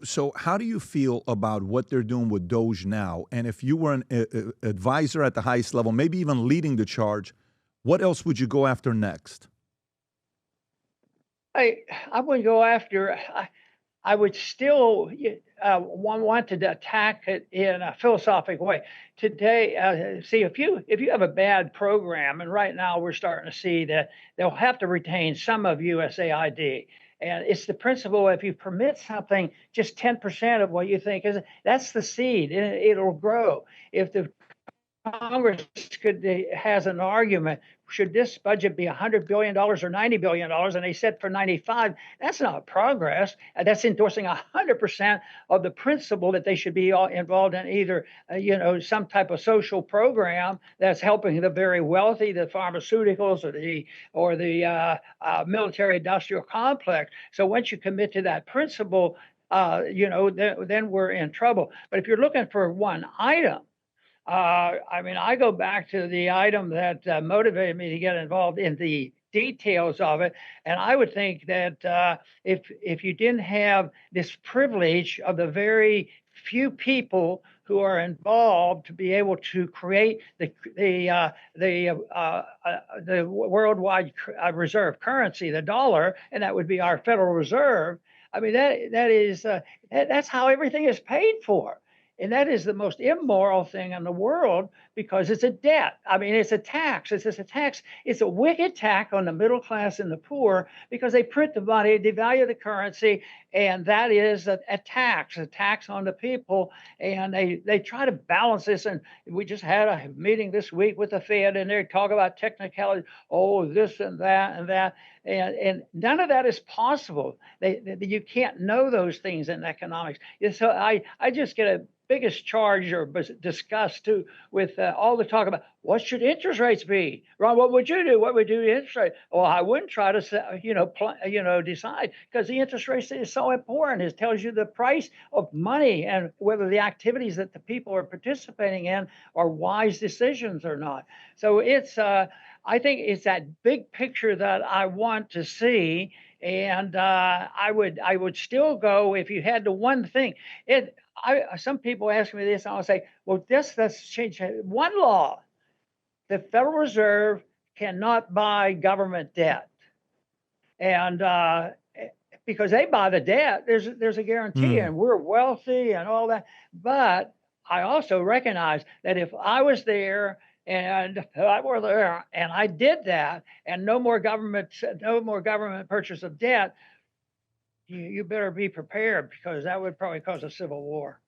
So how do you feel about what they're doing with Doge now? And if you were an advisor at the highest level, maybe even leading the charge, what else would you go after next? I would go after. I would still want to attack it in a philosophical way. Today, see if you have a bad program, and right now we're starting to see that they'll have to retain some of USAID. And it's the principle: if you permit something, just 10% of what you think is, that's the seed, and it'll grow. If the Congress has an argument. Should this budget be $100 billion or $90 billion? And they said for 95, that's not progress. That's endorsing 100% of the principle that they should be involved in either, some type of social program that's helping the very wealthy, the pharmaceuticals or the military industrial complex. So once you commit to that principle, then we're in trouble. But if you're looking for one item, I go back to the item that motivated me to get involved in the details of it, and I would think that if you didn't have this privilege of the very few people who are involved to be able to create the worldwide reserve currency, the dollar, and that would be our Federal Reserve. I mean that's how everything is paid for. And that is the most immoral thing in the world because it's a debt. I mean, it's a tax. It's just a tax. It's a wicked tax on the middle class and the poor because they print the money, devalue the currency, and that is a tax on the people. And they try to balance this. And we just had a meeting this week with the Fed, and they talk about technicality, this and that and that. And none of that is possible. You can't know those things in economics. So I just get a biggest charge or disgust too with all the talk about what should interest rates be. Ron, what would you do? What would you do to interest rate? Well, I wouldn't try to decide because the interest rate is so important. It tells you the price of money and whether the activities that the people are participating in are wise decisions or not. So I think it's that big picture that I want to see. And I would still go if you had the one thing. Some people ask me this, and I'll say, well, let's change one law. The Federal Reserve cannot buy government debt, and because they buy the debt, there's a guarantee, and we're wealthy and all that. But I also recognize that if I was there and I were there and I did that, and no more government purchase of debt, you better be prepared because that would probably cause a civil war.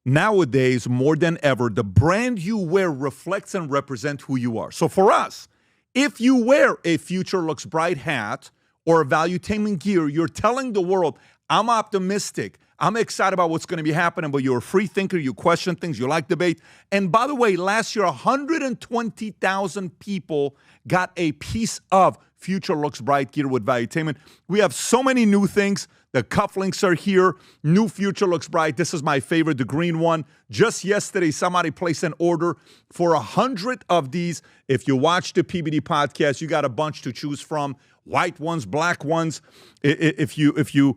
Nowadays, more than ever, the brand you wear reflects and represents who you are. So for us, if you wear a Future Looks Bright hat or a Valuetainment gear, you're telling the world, I'm optimistic. I'm excited about what's going to be happening, but you're a free thinker. You question things. You like debate. And by the way, last year, 120,000 people got a piece of Future Looks Bright gear with Valuetainment. We have so many new things. The cufflinks are here. New Future Looks Bright. This is my favorite, the green one. Just yesterday, somebody placed an order for 100 of these. If you watch the PBD podcast, you got a bunch to choose from. White ones, black ones. If you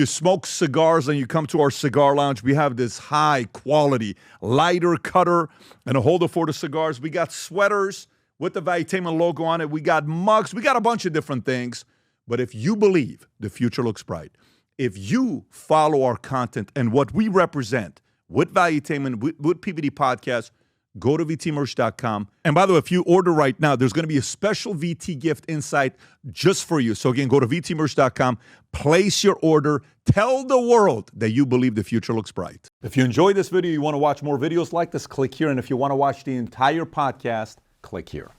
smoke cigars and you come to our cigar lounge, we have this high quality lighter cutter and a holder for the cigars. We got sweaters with the Valuetainment logo on it. We got mugs. We got a bunch of different things. But if you believe the future looks bright, if you follow our content and what we represent with Valuetainment, with PBD Podcast, go to vtmerch.com. And by the way, if you order right now, there's going to be a special VT gift inside just for you. So again, go to vtmerch.com, place your order, tell the world that you believe the future looks bright. If you enjoyed this video, you want to watch more videos like this, click here. And if you want to watch the entire podcast, click here.